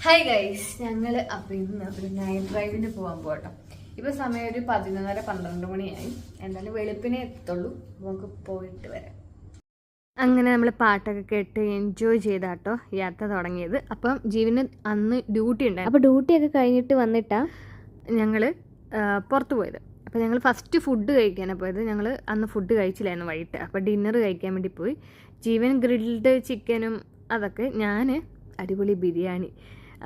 Hi guys, ഞങ്ങൾ അപ്പോൾ ഇന്ന് ഒരു നൈറ്റ് ഡ്രൈവിന് പോകാൻ പോകട്ടോ. ഇപ്പോൾ സമയം ഒരു 11:30-12 മണിയായി. എന്തായാലും വെളുപ്പിനെ എത്തുള്ളൂ. നമുക്ക് പോയിട്ട് വരാം. അങ്ങനെ നമ്മൾ പാട്ടൊക്കെ കേട്ട് എൻജോയ് ചെയ്താട്ടോ യാത്ര തുടങ്ങിയത്. അപ്പം ജീവന് അന്ന് ഡ്യൂട്ടി ഉണ്ടായി. അപ്പോൾ ഡ്യൂട്ടിയൊക്കെ കഴിഞ്ഞിട്ട് വന്നിട്ടാണ് ഞങ്ങൾ പുറത്ത് പോയത്. അപ്പോൾ ഞങ്ങൾ ഫസ്റ്റ് ഫുഡ് കഴിക്കാനാണ് പോയത്. ഞങ്ങൾ അന്ന് ഫുഡ് കഴിച്ചില്ലായിരുന്നു വൈകിട്ട്. അപ്പോൾ ഡിന്നർ കഴിക്കാൻ വേണ്ടി പോയി. ജീവൻ ഗ്രിൽഡ് ചിക്കനും അതൊക്കെ, ഞാൻ അടിപൊളി ബിരിയാണി.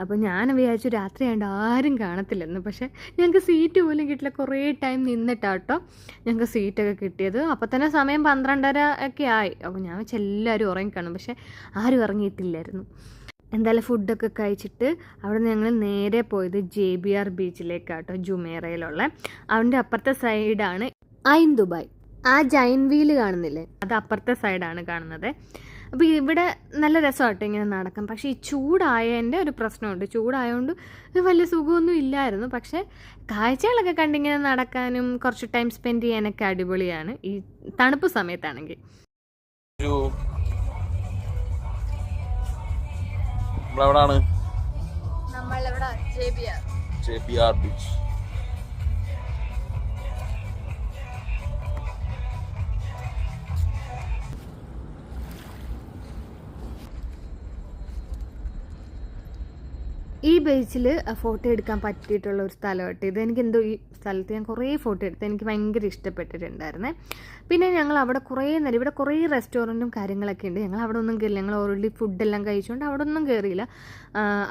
അപ്പോൾ ഞാൻ വിചാരിച്ചു രാത്രി ആയതുകൊണ്ട് ആരും കാണത്തില്ലെന്ന്. പക്ഷേ ഞങ്ങൾക്ക് സീറ്റ് പോലും കിട്ടില്ല. കുറേ ടൈം നിന്നിട്ടാട്ടോ ഞങ്ങൾക്ക് സീറ്റൊക്കെ കിട്ടിയത്. അപ്പോൾ തന്നെ സമയം 12:30 ഒക്കെ ആയി. അപ്പോൾ ഞാൻ വെച്ച് എല്ലാവരും ഉറങ്ങിക്കാണും, പക്ഷേ ആരും ഇറങ്ങിയിട്ടില്ലായിരുന്നു. എന്തായാലും ഫുഡൊക്കെ കഴിച്ചിട്ട് അവിടെ നിന്ന് ഞങ്ങൾ നേരെ പോയത് JBR ബീച്ചിലേക്കാട്ടോ, ജുമേറയിലുള്ള. അതിൻ്റെ അപ്പുറത്തെ സൈഡാണ് ഐൻ ദുബായ്. ആ ജൈൻ വീല് കാണുന്നില്ലേ, അത് അപ്പുറത്തെ സൈഡാണ് കാണുന്നത്. അപ്പോൾ ഇവിടെ നല്ല രസമാട്ടോ ഇങ്ങനെ നടക്കാം. പക്ഷേ ഈ ചൂടായതിൻ്റെ ഒരു പ്രശ്നമുണ്ട്. ചൂടായതുകൊണ്ട് വലിയ സുഖമൊന്നും ഇല്ലായിരുന്നു. പക്ഷേ കാഴ്ചകളൊക്കെ കണ്ടിങ്ങനെ നടക്കാനും കുറച്ച് ടൈം സ്പെൻഡ് ചെയ്യാനൊക്കെ അടിപൊളിയാണ് ഈ തണുപ്പ് സമയത്താണെങ്കിൽ. നമ്മളിവിടെ JBR ബീച്ച്. ഈ ബീച്ചിൽ ഫോട്ടോ എടുക്കാൻ പറ്റിയിട്ടുള്ള ഒരു സ്ഥലമായിട്ട് ഇത്. എനിക്കെന്തോ ഈ സ്ഥലത്ത് ഞാൻ കുറേ ഫോട്ടോ എടുത്ത് എനിക്ക് ഭയങ്കര ഇഷ്ടപ്പെട്ടിട്ടുണ്ടായിരുന്നേ. പിന്നെ ഞങ്ങൾ അവിടെ കുറേ നേരം, ഇവിടെ കുറേ റെസ്റ്റോറൻറ്റും കാര്യങ്ങളൊക്കെ ഉണ്ട്. ഞങ്ങൾ അവിടെ ഒന്നും കയറില്ല. ഞങ്ങൾ ഓൾറെഡി ഫുഡെല്ലാം കഴിച്ചുകൊണ്ട് അവിടെ ഒന്നും കയറിയില്ല.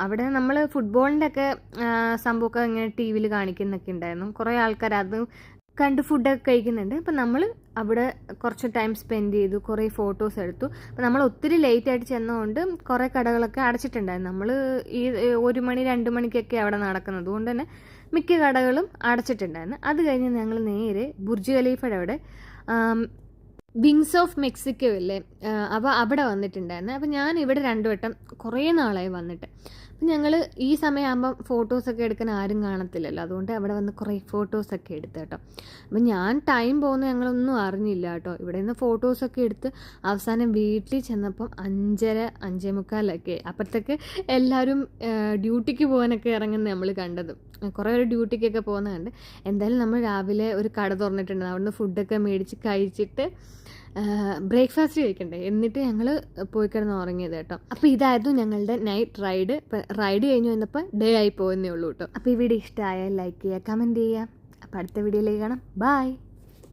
അവിടെ നമ്മൾ ഫുട്ബോളിൻ്റെ ഒക്കെ സംഭവമൊക്കെ ഇങ്ങനെ TV കാണിക്കുന്നൊക്കെ ഉണ്ടായിരുന്നു. കുറേ ആൾക്കാർ അത് കണ്ട് ഫുഡൊക്കെ കഴിക്കുന്നുണ്ട്. അപ്പം നമ്മൾ അവിടെ കുറച്ച് ടൈം സ്പെൻഡ് ചെയ്തു, കുറേ ഫോട്ടോസ് എടുത്തു. അപ്പം നമ്മൾ ഒത്തിരി ലേറ്റായിട്ട് ചെന്നതുകൊണ്ട് കുറേ കടകളൊക്കെ അടച്ചിട്ടുണ്ടായിരുന്നു. നമ്മൾ ഈ 1 മണി 2 മണിക്കൊക്കെ അവിടെ നടക്കുന്നത്. അതുകൊണ്ട് തന്നെ മിക്ക കടകളും അടച്ചിട്ടുണ്ടായിരുന്നു. അത് കഴിഞ്ഞ് ഞങ്ങൾ നേരെ ബുർജ് ഖലീഫയുടെ അവിടെ വിങ്സ് ഓഫ് മെക്സിക്കോ ഇല്ലേ, അപ്പോൾ അവിടെ വന്നിട്ടുണ്ടായിരുന്നു. അപ്പോൾ ഞാൻ ഇവിടെ 2 വട്ടം കുറേ നാളായി വന്നിട്ട്. അപ്പം ഞങ്ങൾ ഈ സമയമാകുമ്പം ഫോട്ടോസൊക്കെ എടുക്കാൻ ആരും കാണത്തില്ലല്ലോ, അതുകൊണ്ട് അവിടെ വന്ന് കുറേ ഫോട്ടോസൊക്കെ എടുത്ത് കേട്ടോ. അപ്പം ഞാൻ ടൈം പോകുന്നത് ഞങ്ങളൊന്നും അറിഞ്ഞില്ല കേട്ടോ. ഇവിടെ നിന്ന് ഫോട്ടോസൊക്കെ എടുത്ത് അവസാനം വീട്ടിൽ ചെന്നപ്പം 5:30 5:45 അപ്പോഴത്തേക്ക് എല്ലാവരും ഡ്യൂട്ടിക്ക് പോകാനൊക്കെ ഇറങ്ങുന്നത് നമ്മൾ കണ്ടത്. കുറേ ഒരു ഡ്യൂട്ടിക്കൊക്കെ പോകുന്നത് കണ്ട്. എന്തായാലും നമ്മൾ രാവിലെ ഒരു കട തുറന്നിട്ടുണ്ട്. അവിടുന്ന് ഫുഡൊക്കെ മേടിച്ച് കഴിച്ചിട്ട് ബ്രേക്ക്ഫാസ്റ്റ് കഴിക്കണ്ടേ, എന്നിട്ട് ഞങ്ങൾ പോയി കിടന്ന് ഉറങ്ങിയത് കേട്ടോ. അപ്പോൾ ഇതായിരുന്നു ഞങ്ങളുടെ നൈറ്റ് റൈഡ്. റൈഡ് കഴിഞ്ഞ് വന്നപ്പോൾ ഡേ ആയി പോകുന്നേ ഉള്ളൂ കേട്ടോ. അപ്പോൾ ഈ വീഡിയോ ഇഷ്ടമായാൽ ലൈക്ക് ചെയ്യുക, കമൻറ്റ് ചെയ്യുക. അപ്പോൾ അടുത്ത വീഡിയോയിലേക്ക് കാണാം. ബൈ.